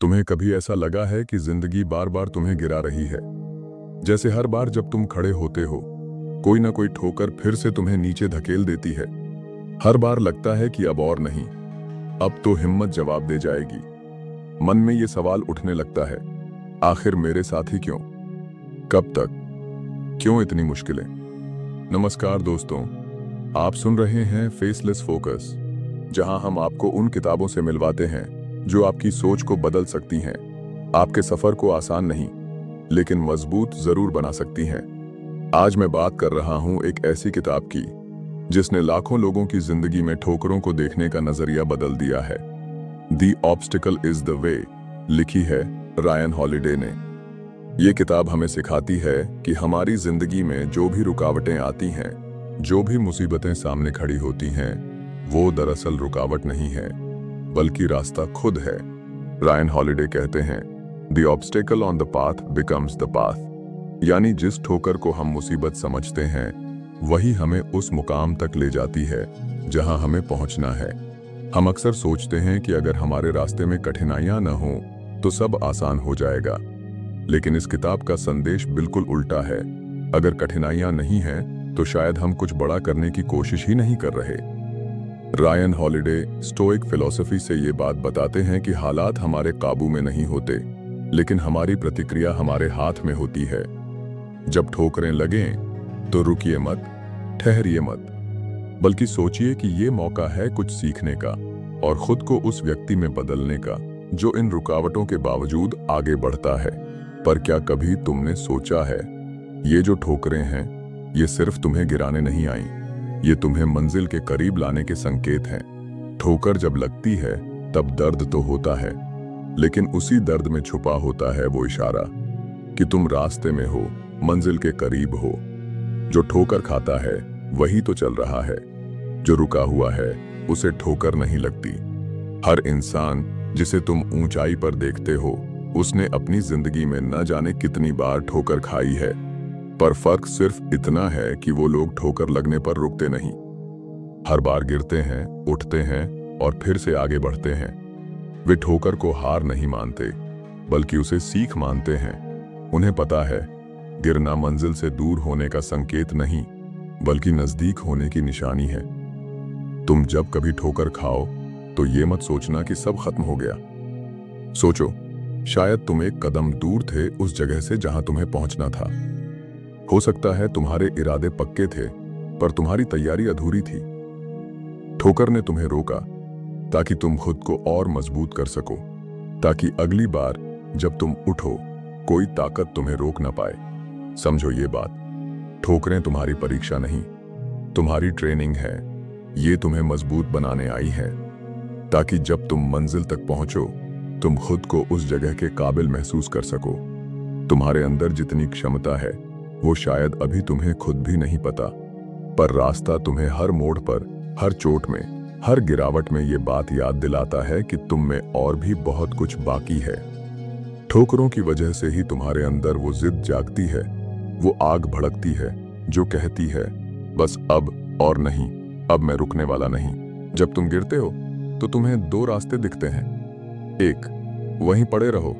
तुम्हें कभी ऐसा लगा है कि जिंदगी बार बार तुम्हें गिरा रही है? जैसे हर बार जब तुम खड़े होते हो, कोई ना कोई ठोकर फिर से तुम्हें नीचे धकेल देती है। हर बार लगता है कि अब और नहीं, अब तो हिम्मत जवाब दे जाएगी। मन में ये सवाल उठने लगता है, आखिर मेरे साथ ही क्यों? कब तक? क्यों इतनी मुश्किलें? नमस्कार दोस्तों, आप सुन रहे हैं फेसलेस फोकस, जहां हम आपको उन किताबों से मिलवाते हैं जो आपकी सोच को बदल सकती हैं, आपके सफर को आसान नहीं लेकिन मजबूत जरूर बना सकती हैं। आज मैं बात कर रहा हूं एक ऐसी किताब की जिसने लाखों लोगों की जिंदगी में ठोकरों को देखने का नजरिया बदल दिया है। The obstacle is the way लिखी है रायन हॉलिडे ने। ये किताब हमें सिखाती है कि हमारी जिंदगी में जो भी रुकावटें आती हैं, जो भी मुसीबतें सामने खड़ी होती हैं, वो दरअसल रुकावट नहीं है बल्कि रास्ता खुद है। रायन हॉलिडे कहते हैं, the obstacle on the path becomes the path, यानी जिस ठोकर को हम मुसीबत समझते हैं वही हमें उस मुकाम तक ले जाती है जहां हमें पहुंचना है। हम अक्सर सोचते हैं कि अगर हमारे रास्ते में कठिनाइयां न हों तो सब आसान हो जाएगा, लेकिन इस किताब का संदेश बिल्कुल उल्टा है। अगर कठिनाइयां नहीं हैं तो शायद हम कुछ बड़ा करने की कोशिश ही नहीं कर रहे। रायन हॉलिडे स्टोइक फिलॉसफी से ये बात बताते हैं कि हालात हमारे काबू में नहीं होते, लेकिन हमारी प्रतिक्रिया हमारे हाथ में होती है। जब ठोकरें लगें तो रुकिए मत, ठहरिए मत, बल्कि सोचिए कि ये मौका है कुछ सीखने का और खुद को उस व्यक्ति में बदलने का जो इन रुकावटों के बावजूद आगे बढ़ता है। पर क्या कभी तुमने सोचा है, ये जो ठोकरें हैं ये सिर्फ तुम्हें गिराने नहीं आई, ये तुम्हें मंजिल के करीब लाने के संकेत हैं। ठोकर जब लगती है तब दर्द तो होता है, लेकिन उसी दर्द में छुपा होता है वो इशारा कि तुम रास्ते में हो, मंजिल के करीब हो। जो ठोकर खाता है वही तो चल रहा है, जो रुका हुआ है उसे ठोकर नहीं लगती। हर इंसान जिसे तुम ऊंचाई पर देखते हो उसने अपनी जिंदगी में न जाने कितनी बार ठोकर खाई है, पर फर्क सिर्फ इतना है कि वो लोग ठोकर लगने पर रुकते नहीं। हर बार गिरते हैं, उठते हैं और फिर से आगे बढ़ते हैं। वे ठोकर को हार नहीं मानते बल्कि उसे सीख मानते हैं। उन्हें पता है गिरना मंजिल से दूर होने का संकेत नहीं बल्कि नजदीक होने की निशानी है। तुम जब कभी ठोकर खाओ तो ये मत सोचना कि सब खत्म हो गया। सोचो, शायद तुम एक कदम दूर थे उस जगह से जहां तुम्हें पहुंचना था। हो सकता है तुम्हारे इरादे पक्के थे पर तुम्हारी तैयारी अधूरी थी। ठोकर ने तुम्हें रोका ताकि तुम खुद को और मजबूत कर सको, ताकि अगली बार जब तुम उठो कोई ताकत तुम्हें रोक ना पाए। समझो ये बात, ठोकरें तुम्हारी परीक्षा नहीं, तुम्हारी ट्रेनिंग है। ये तुम्हें मजबूत बनाने आई है ताकि जब तुम मंजिल तक पहुंचो तुम खुद को उस जगह के काबिल महसूस कर सको। तुम्हारे अंदर जितनी क्षमता है वो शायद अभी तुम्हें खुद भी नहीं पता, पर रास्ता तुम्हें हर मोड़ पर, हर चोट में, हर गिरावट में ये बात याद दिलाता है कि तुम में और भी बहुत कुछ बाकी है। ठोकरों की वजह से ही तुम्हारे अंदर वो जिद जागती है, वो आग भड़कती है जो कहती है बस अब और नहीं, अब मैं रुकने वाला नहीं। जब तुम गिरते हो तो तुम्हें दो रास्ते दिखते हैं। एक, वहीं पड़े रहो,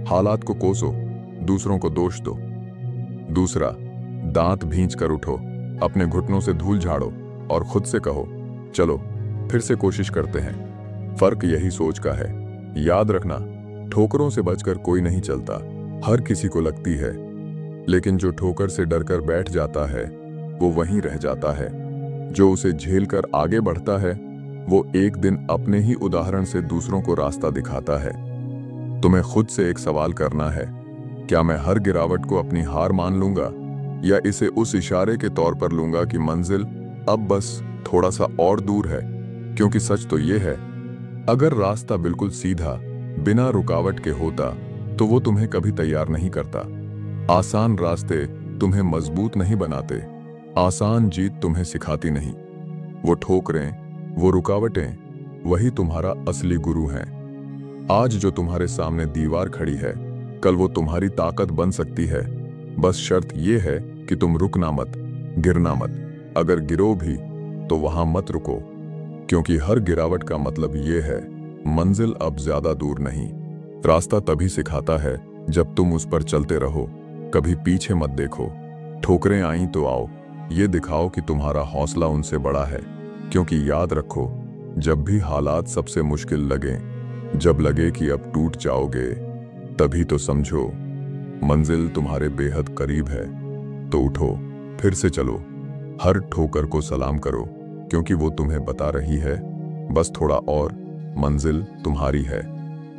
हालात को कोसो, दूसरों को दोष दो। दूसरा, दांत भींच कर उठो, अपने घुटनों से धूल झाड़ो और खुद से कहो चलो फिर से कोशिश करते हैं। फर्क यही सोच का है। याद रखना, ठोकरों से बचकर कोई नहीं चलता, हर किसी को लगती है, लेकिन जो ठोकर से डरकर बैठ जाता है वो वहीं रह जाता है। जो उसे झेलकर आगे बढ़ता है वो एक दिन अपने ही उदाहरण से दूसरों को रास्ता दिखाता है। तुम्हें खुद से एक सवाल करना है, क्या मैं हर गिरावट को अपनी हार मान लूंगा या इसे उस इशारे के तौर पर लूंगा कि मंजिल अब बस थोड़ा सा और दूर है? क्योंकि सच तो ये है, अगर रास्ता बिल्कुल सीधा बिना रुकावट के होता तो वो तुम्हें कभी तैयार नहीं करता। आसान रास्ते तुम्हें मजबूत नहीं बनाते, आसान जीत तुम्हें सिखाती नहीं। वो ठोकरें, वो रुकावटें, वही तुम्हारा असली गुरु हैं। आज जो तुम्हारे सामने दीवार खड़ी है कल वो तुम्हारी ताकत बन सकती है। बस शर्त ये है कि तुम रुकना मत, गिरना मत। अगर गिरो भी तो वहां मत रुको, क्योंकि हर गिरावट का मतलब ये है मंजिल अब ज्यादा दूर नहीं। रास्ता तभी सिखाता है जब तुम उस पर चलते रहो। कभी पीछे मत देखो। ठोकरें आई तो आओ, ये दिखाओ कि तुम्हारा हौसला उनसे बड़ा है। क्योंकि याद रखो, जब भी हालात सबसे मुश्किल लगे, जब लगे कि अब टूट जाओगे, तभी तो समझो मंजिल तुम्हारे बेहद करीब है। तो उठो, फिर से चलो। हर ठोकर को सलाम करो, क्योंकि वो तुम्हें बता रही है बस थोड़ा और, मंजिल तुम्हारी है।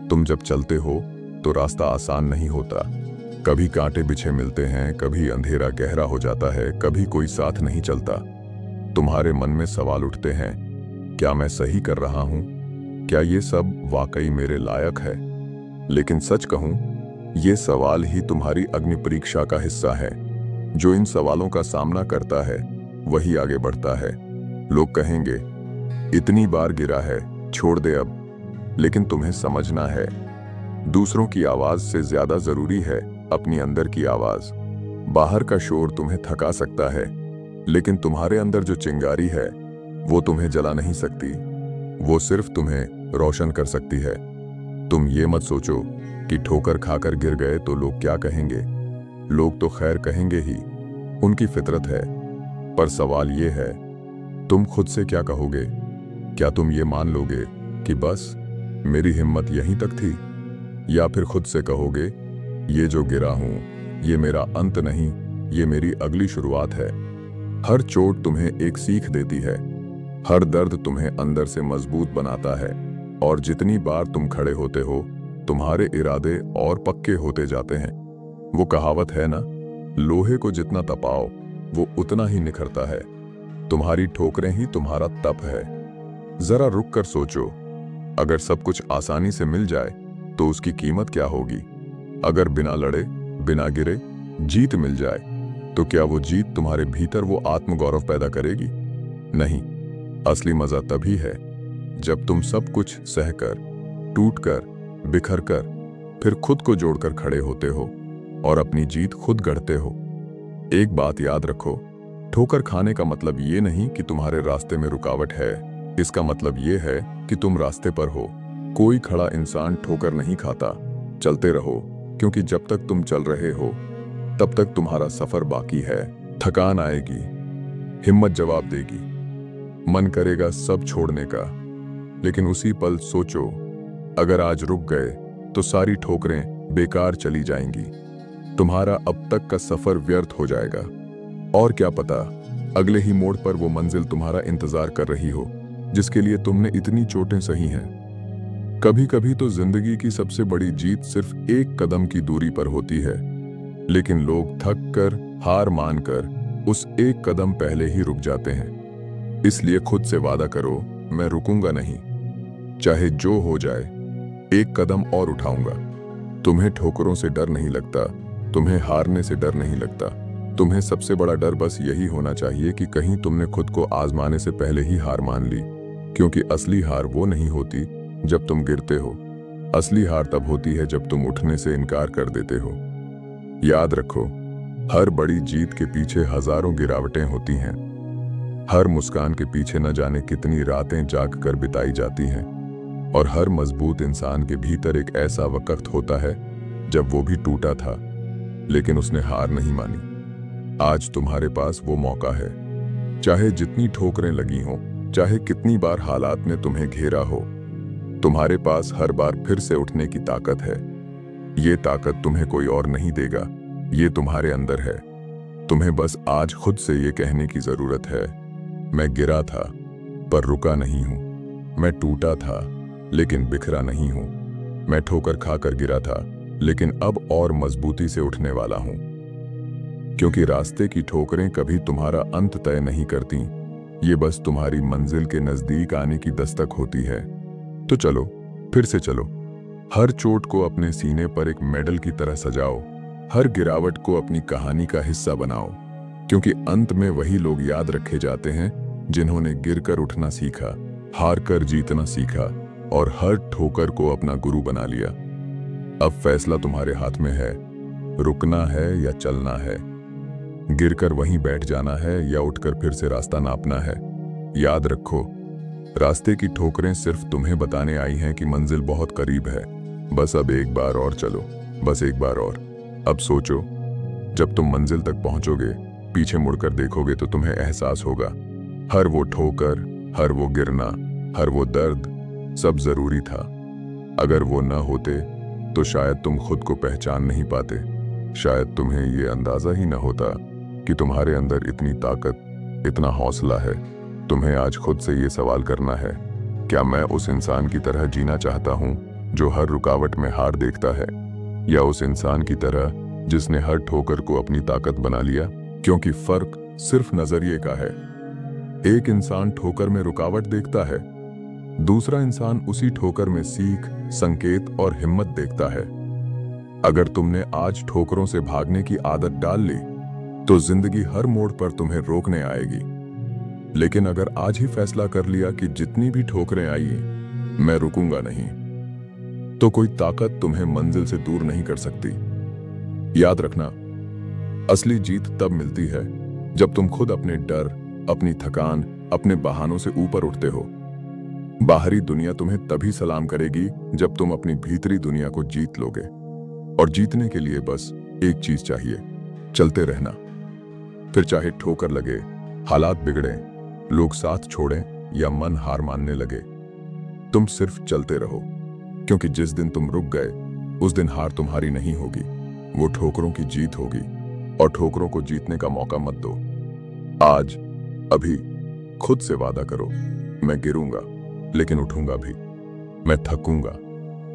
तुम जब चलते हो तो रास्ता आसान नहीं होता। कभी कांटे बिछे मिलते हैं, कभी अंधेरा गहरा हो जाता है, कभी कोई साथ नहीं चलता। तुम्हारे मन में सवाल उठते हैं, क्या मैं सही कर रहा हूं? क्या ये सब वाकई मेरे लायक है? लेकिन सच कहूं, ये सवाल ही तुम्हारी अग्नि परीक्षा का हिस्सा है। जो इन सवालों का सामना करता है वही आगे बढ़ता है। लोग कहेंगे, इतनी बार गिरा है, छोड़ दे अब। लेकिन तुम्हें समझना है, दूसरों की आवाज से ज्यादा जरूरी है अपनी अंदर की आवाज। बाहर का शोर तुम्हें थका सकता है, लेकिन तुम्हारे अंदर जो चिंगारी है वो तुम्हें जला नहीं सकती। वो सिर्फ तुम्हें रोशन कर सकती है। तुम ये मत सोचो कि ठोकर खाकर गिर गए तो लोग क्या कहेंगे। लोग तो खैर कहेंगे ही, उनकी फितरत है। पर सवाल ये है, तुम खुद से क्या कहोगे? क्या तुम ये मान लोगे कि बस मेरी हिम्मत यहीं तक थी? या फिर खुद से कहोगे, ये जो गिरा हूं ये मेरा अंत नहीं, ये मेरी अगली शुरुआत है। हर चोट तुम्हें एक सीख देती है। हर दर्द तुम्हें अंदर से मजबूत बनाता है। और जितनी बार तुम खड़े होते हो, तुम्हारे इरादे और पक्के होते जाते हैं। वो कहावत है ना, लोहे को जितना तपाओ वो उतना ही निखरता है। तुम्हारी ठोकरें ही तुम्हारा तप है। जरा रुक कर सोचो, अगर सब कुछ आसानी से मिल जाए तो उसकी कीमत क्या होगी? अगर बिना लड़े, बिना गिरे जीत मिल जाए, तो क्या वो जीत तुम्हारे भीतर वो आत्मगौरव पैदा करेगी? नहीं, असली मजा तभी है जब तुम सब कुछ सहकर, टूटकर, बिखरकर, फिर खुद को जोड़कर खड़े होते हो और अपनी जीत खुद गढ़ते हो। एक बात याद रखो, ठोकर खाने का मतलब ये नहीं कि तुम्हारे रास्ते में रुकावट है। इसका मतलब ये है कि तुम रास्ते पर हो। कोई खड़ा इंसान ठोकर नहीं खाता। चलते रहो, क्योंकि जब तक तुम चल रहे हो तब तक तुम्हारा सफर बाकी है। थकान आएगी, हिम्मत जवाब देगी, मन करेगा सब छोड़ने का। लेकिन उसी पल सोचो, अगर आज रुक गए तो सारी ठोकरें बेकार चली जाएंगी। तुम्हारा अब तक का सफर व्यर्थ हो जाएगा। और क्या पता, अगले ही मोड़ पर वो मंजिल तुम्हारा इंतजार कर रही हो जिसके लिए तुमने इतनी चोटें सही हैं। कभी कभी तो जिंदगी की सबसे बड़ी जीत सिर्फ एक कदम की दूरी पर होती है, लेकिन लोग थक कर, हार मानकर उस एक कदम पहले ही रुक जाते हैं। इसलिए खुद से वादा करो, मैं रुकूंगा नहीं। चाहे जो हो जाए, एक कदम और उठाऊंगा। तुम्हें ठोकरों से डर नहीं लगता, तुम्हें हारने से डर नहीं लगता। तुम्हें सबसे बड़ा डर बस यही होना चाहिए कि कहीं तुमने खुद को आजमाने से पहले ही हार मान ली। क्योंकि असली हार वो नहीं होती जब तुम गिरते हो। असली हार तब होती है जब तुम उठने से इनकार कर देते हो। याद रखो, हर बड़ी जीत के पीछे हजारों गिरावटें होती हैं। हर मुस्कान के पीछे न जाने कितनी रातें जाग कर बिताई जाती हैं। और हर मजबूत इंसान के भीतर एक ऐसा वक्त होता है जब वो भी टूटा था, लेकिन उसने हार नहीं मानी। आज तुम्हारे पास वो मौका है। चाहे जितनी ठोकरें लगी हों, चाहे कितनी बार हालात ने तुम्हें घेरा हो, तुम्हारे पास हर बार फिर से उठने की ताकत है। ये ताकत तुम्हें कोई और नहीं देगा, ये तुम्हारे अंदर है। तुम्हें बस आज खुद से ये कहने की जरूरत है, मैं गिरा था पर रुका नहीं हूं। मैं टूटा था लेकिन बिखरा नहीं हूं। मैं ठोकर खाकर गिरा था, लेकिन अब और मजबूती से उठने वाला हूं। क्योंकि रास्ते की ठोकरें कभी तुम्हारा अंत तय नहीं करती, ये बस तुम्हारी मंजिल के नजदीक आने की दस्तक होती है। तो चलो, फिर से चलो। हर चोट को अपने सीने पर एक मेडल की तरह सजाओ। हर गिरावट को अपनी कहानी का हिस्सा बनाओ। क्योंकि अंत में वही लोग याद रखे जाते हैं जिन्होंने गिरकर उठना सीखा, हार कर जीतना सीखा और हर ठोकर को अपना गुरु बना लिया। अब फैसला तुम्हारे हाथ में है, रुकना है या चलना है, गिरकर वहीं बैठ जाना है या उठकर फिर से रास्ता नापना है। याद रखो, रास्ते की ठोकरें सिर्फ तुम्हें बताने आई हैं कि मंजिल बहुत करीब है। बस अब एक बार और चलो, बस एक बार और। अब सोचो, जब तुम मंजिल तक पहुंचोगे, पीछे मुड़कर देखोगे तो तुम्हें एहसास होगा, हर वो ठोकर, हर वो गिरना, हर वो दर्द, सब जरूरी था। अगर वो ना होते तो शायद तुम खुद को पहचान नहीं पाते, शायद तुम्हें ये अंदाजा ही ना होता कि तुम्हारे अंदर इतनी ताकत, इतना हौसला है। तुम्हें आज खुद से ये सवाल करना है, क्या मैं उस इंसान की तरह जीना चाहता हूं जो हर रुकावट में हार देखता है, या उस इंसान की तरह जिसने हर ठोकर को अपनी ताकत बना लिया? क्योंकि फर्क सिर्फ नजरिए का है। एक इंसान ठोकर में रुकावट देखता है, दूसरा इंसान उसी ठोकर में सीख, संकेत और हिम्मत देखता है। अगर तुमने आज ठोकरों से भागने की आदत डाल ली तो जिंदगी हर मोड़ पर तुम्हें रोकने आएगी। लेकिन अगर आज ही फैसला कर लिया कि जितनी भी ठोकरें आई मैं रुकूंगा नहीं, तो कोई ताकत तुम्हें मंजिल से दूर नहीं कर सकती। याद रखना, असली जीत तब मिलती है जब तुम खुद अपने डर, अपनी थकान, अपने बहानों से ऊपर उठते हो। बाहरी दुनिया तुम्हें तभी सलाम करेगी जब तुम अपनी भीतरी दुनिया को जीत लोगे। और जीतने के लिए बस एक चीज चाहिए, चलते रहना। फिर चाहे ठोकर लगे, हालात बिगड़े, लोग साथ छोड़ें या मन हार मानने लगे, तुम सिर्फ चलते रहो। क्योंकि जिस दिन तुम रुक गए उस दिन हार तुम्हारी नहीं होगी, वो ठोकरों की जीत होगी। और ठोकरों को जीतने का मौका मत दो। आज, अभी खुद से वादा करो, मैं गिरूंगा लेकिन उठूंगा भी, मैं थकूंगा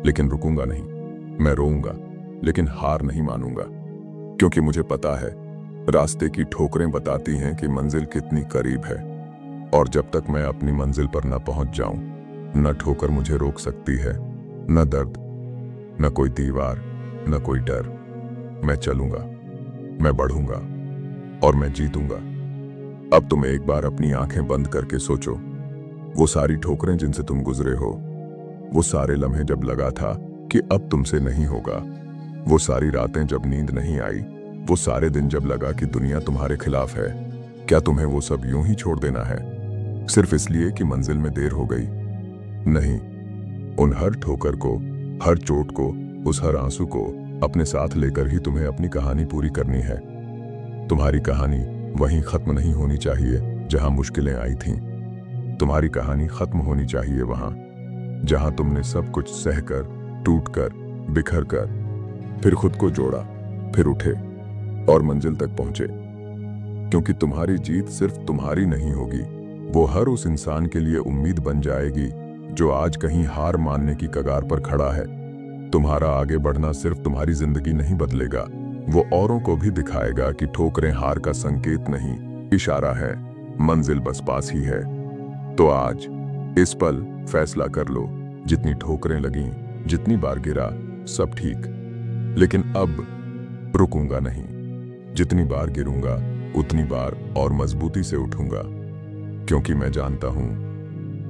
लेकिन रुकूंगा नहीं, मैं रोऊंगा लेकिन हार नहीं मानूंगा। क्योंकि मुझे पता है, रास्ते की ठोकरें बताती हैं कि मंजिल कितनी करीब है। और जब तक मैं अपनी मंजिल पर न पहुंच जाऊं, न ठोकर मुझे रोक सकती है, न दर्द, न कोई दीवार, न कोई डर। मैं चलूंगा, मैं बढ़ूंगा और मैं जीतूंगा। अब तुम एक बार अपनी आंखें बंद करके सोचो, वो सारी ठोकरें जिनसे तुम गुजरे हो, वो सारे लम्हे जब लगा था कि अब तुमसे नहीं होगा, वो सारी रातें जब नींद नहीं आई, वो सारे दिन जब लगा कि दुनिया तुम्हारे खिलाफ है, क्या तुम्हें वो सब यूं ही छोड़ देना है सिर्फ इसलिए कि मंजिल में देर हो गई? नहीं, उन हर ठोकर को, हर चोट को, उस हर आंसू को अपने साथ लेकर ही तुम्हें अपनी कहानी पूरी करनी है। तुम्हारी कहानी वहीं खत्म नहीं होनी चाहिए जहां मुश्किलें आई थीं। तुम्हारी कहानी खत्म होनी चाहिए वहां जहां तुमने सब कुछ सहकर, टूटकर, बिखर कर फिर खुद को जोड़ा, फिर उठे और मंजिल तक पहुंचे। क्योंकि तुम्हारी जीत सिर्फ तुम्हारी नहीं होगी, वो हर उस इंसान के लिए उम्मीद बन जाएगी जो आज कहीं हार मानने की कगार पर खड़ा है। तुम्हारा आगे बढ़ना सिर्फ तुम्हारी जिंदगी नहीं बदलेगा, वो औरों को भी दिखाएगा कि ठोकरें हार का संकेत नहीं, इशारा है, मंजिल बस पास ही है। तो आज इस पल फैसला कर लो, जितनी ठोकरें लगीं, जितनी बार गिरा, सब ठीक, लेकिन अब रुकूंगा नहीं। जितनी बार गिरूंगा उतनी बार और मजबूती से उठूंगा। क्योंकि मैं जानता हूं,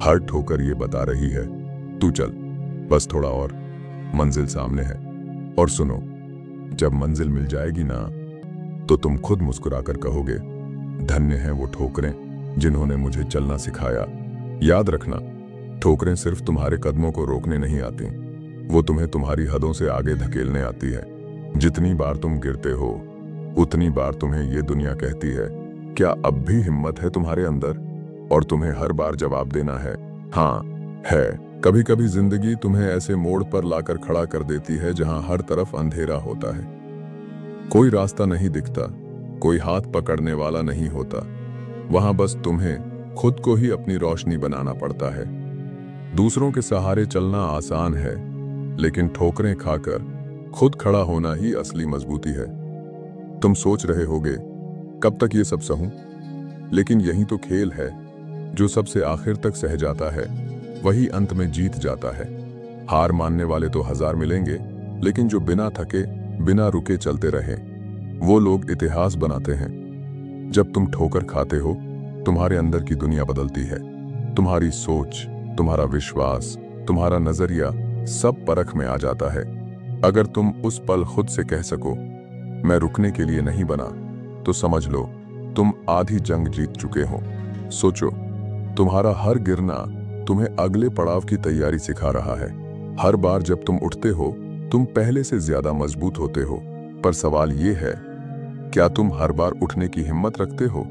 हर ठोकर ये बता रही है, तू चल, बस थोड़ा और, मंजिल सामने है। और सुनो, जब मंजिल मिल जाएगी ना, तो तुम खुद मुस्कुराकर कहोगे, धन्य हैं वो ठोकरें जिन्होंने मुझे चलना सिखाया। याद रखना, ठोकरें सिर्फ तुम्हारे कदमों को रोकने नहीं आती, वो तुम्हें तुम्हारी हदों से आगे धकेलने आती है। जितनी बार तुम गिरते हो उतनी बार तुम्हें ये दुनिया कहती है, क्या अब भी हिम्मत है तुम्हारे अंदर? और तुम्हें हर बार जवाब देना है, हाँ है। कभी कभी जिंदगी तुम्हें ऐसे मोड़ पर लाकर खड़ा कर देती है जहां हर तरफ अंधेरा होता है, कोई रास्ता नहीं दिखता, कोई हाथ पकड़ने वाला नहीं होता। वहां बस तुम्हें खुद को ही अपनी रोशनी बनाना पड़ता है। दूसरों के सहारे चलना आसान है, लेकिन ठोकरें खाकर खुद खड़ा होना ही असली मजबूती है। तुम सोच रहे होगे, कब तक ये सब सहूं? लेकिन यही तो खेल है, जो सबसे आखिर तक सह जाता है वही अंत में जीत जाता है। हार मानने वाले तो हजार मिलेंगे, लेकिन जो बिना थके, बिना रुके चलते रहे, वो लोग इतिहास बनाते हैं। जब तुम ठोकर खाते हो, तुम्हारे अंदर की दुनिया बदलती है। तुम्हारी सोच, तुम्हारा विश्वास, तुम्हारा नजरिया सब परख में आ जाता है। अगर तुम उस पल खुद से कह सको, मैं रुकने के लिए नहीं बना, तो समझ लो तुम आधी जंग जीत चुके हो। सोचो, तुम्हारा हर गिरना तुम्हें अगले पड़ाव की तैयारी सिखा रहा है। हर बार जब तुम उठते हो तुम पहले से ज्यादा मजबूत होते हो, पर सवाल ये है, क्या तुम हर बार उठने की हिम्मत रखते हो?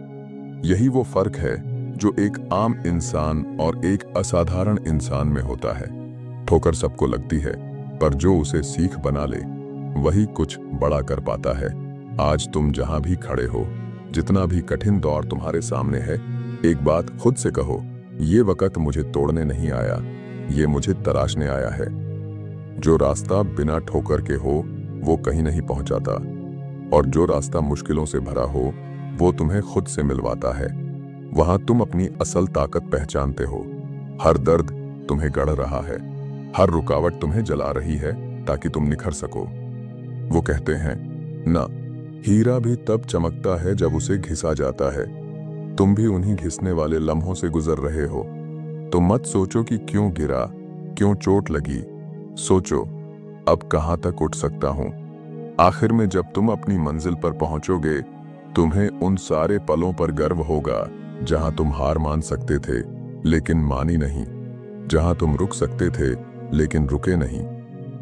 यही वो फर्क है जो एक आम इंसान और एक असाधारण इंसान में होता है। ठोकर सबको लगती है, पर जो उसे सीख बना ले वही कुछ बड़ा कर पाता है। आज तुम जहां भी खड़े हो, जितना भी कठिन दौर तुम्हारे सामने है, एक बात खुद से कहो, ये वक्त मुझे तोड़ने नहीं आया, ये मुझे तराशने आया है। जो रास्ता बिना ठोकर के हो वो कहीं नहीं पहुंचाता, और जो रास्ता मुश्किलों से भरा हो वो तुम्हें खुद से मिलवाता है। वहां तुम अपनी असल ताकत पहचानते हो। हर दर्द तुम्हें गढ़ रहा है, हर रुकावट तुम्हें जला रही है ताकि तुम निखर सको। वो कहते हैं ना, हीरा भी तब चमकता है जब उसे घिसा जाता है। तुम भी उन्हीं घिसने वाले लम्हों से गुजर रहे हो। तो मत सोचो कि क्यों गिरा, क्यों चोट लगी। सोचो, अब कहां तक उठ सकता हूं। आखिर में जब तुम अपनी मंजिल पर पहुंचोगे, तुम्हें उन सारे पलों पर गर्व होगा जहां तुम हार मान सकते थे लेकिन मानी नहीं, जहां तुम रुक सकते थे लेकिन रुके नहीं,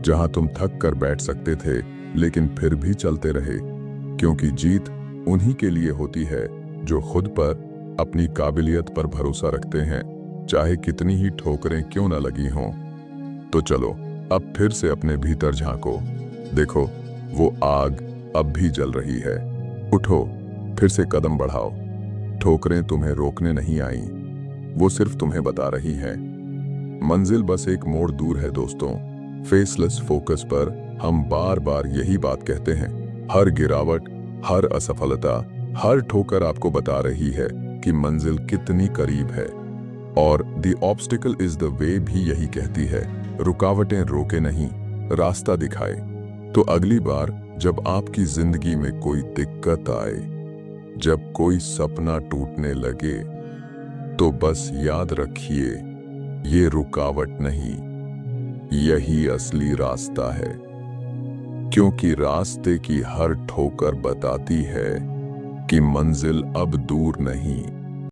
जहां तुम थक कर बैठ सकते थे लेकिन फिर भी चलते रहे। क्योंकि जीत उन्हीं के लिए होती है जो खुद पर, अपनी काबिलियत पर भरोसा रखते हैं, चाहे कितनी ही ठोकरें क्यों न लगी हों। तो चलो अब फिर से अपने भीतर झांको। देखो, वो आग अब भी जल रही है। उठो, फिर से कदम बढ़ाओ। ठोकरें तुम्हें रोकने नहीं आई, वो सिर्फ तुम्हें बता रही हैं मंजिल बस एक मोड़ दूर है। दोस्तों, फेसलेस फोकस पर हम बार बार यही बात कहते हैं। हर गिरावट, हर असफलता, हर ठोकर आपको बता रही है कि मंजिल कितनी करीब है। और the obstacle is the way भी यही कहती है, रुकावटें रोके नहीं, रास्ता दिखाए। तो अगली बार जब आपकी जिंदगी में कोई दिक्कत आए, जब कोई सपना टूटने लगे, तो बस याद रखिए, ये रुकावट नहीं, यही असली रास्ता है। क्योंकि रास्ते की हर ठोकर बताती है कि मंजिल अब दूर नहीं,